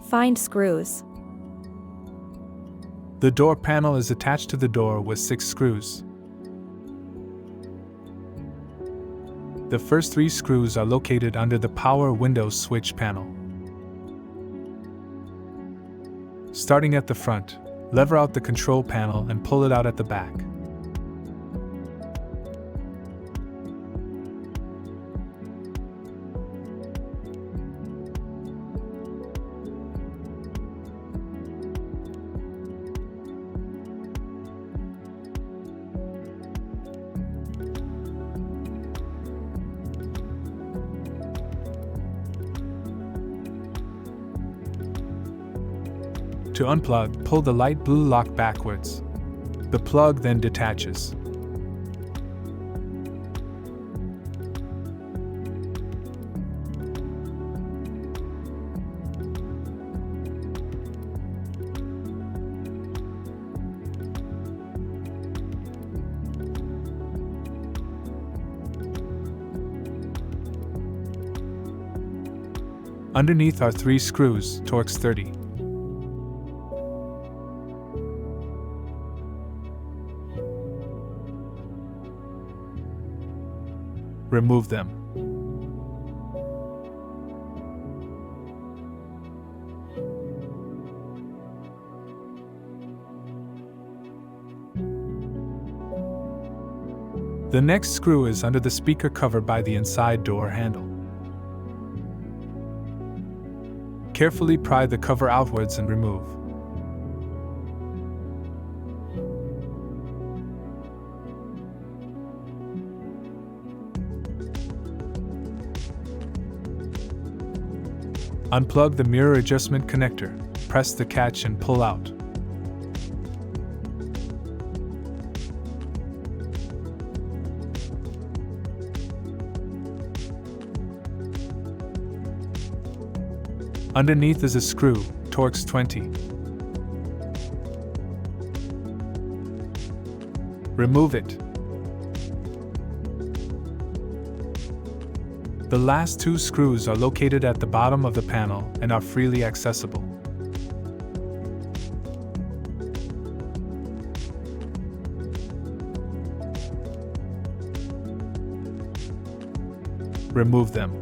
Find screws. The door panel is attached to the door with 6 screws. The first 3 screws are located under the power window switch panel. Starting at the front, lever out the control panel and pull it out at the back. To unplug, pull the light blue lock backwards. The plug then detaches. Underneath are 3 screws, Torx 30. Remove them. The next screw is under the speaker cover by the inside door handle. Carefully pry the cover outwards and remove. Unplug the mirror adjustment connector, press the catch and pull out. Underneath is a screw, Torx 20. Remove it. The last 2 screws are located at the bottom of the panel and are freely accessible. Remove them.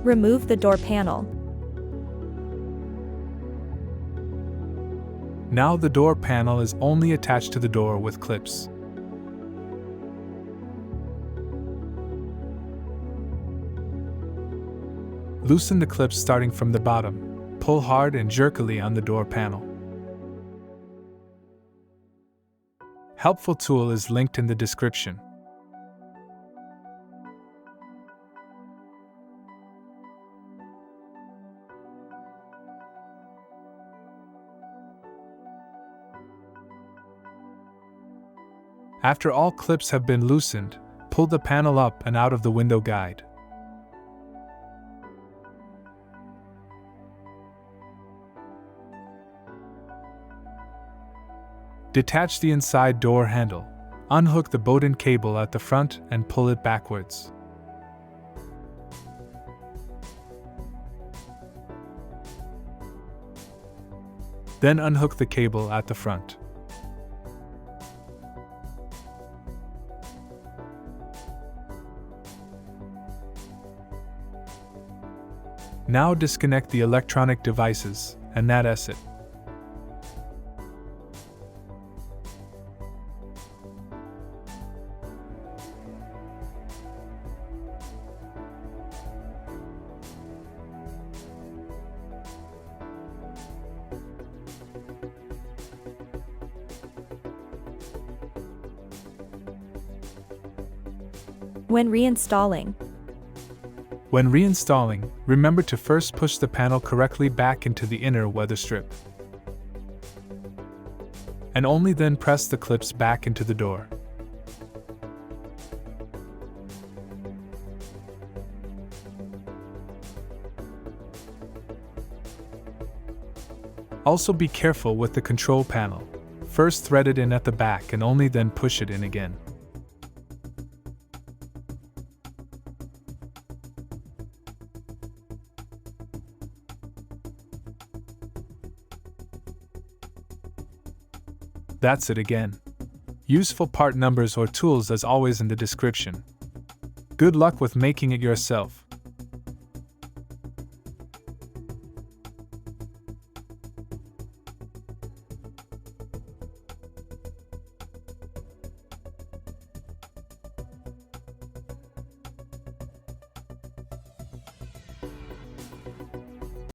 Remove the door panel. Now the door panel is only attached to the door with clips. Loosen the clips starting from the bottom. Pull hard and jerkily on the door panel. Helpful tool is linked in the description. After all clips have been loosened, pull the panel up and out of the window guide. Detach the inside door handle. Unhook the Bowden cable at the front and pull it backwards. Then unhook the cable at the front. Now disconnect the electronic devices, and that's it. When reinstalling, When reinstalling, remember to first push the panel correctly back into the inner weather strip, and only then press the clips back into the door. Also be careful with the control panel. First thread it in at the back and only then push it in again. That's it again. Useful part numbers or tools as always in the description. Good luck with making it yourself.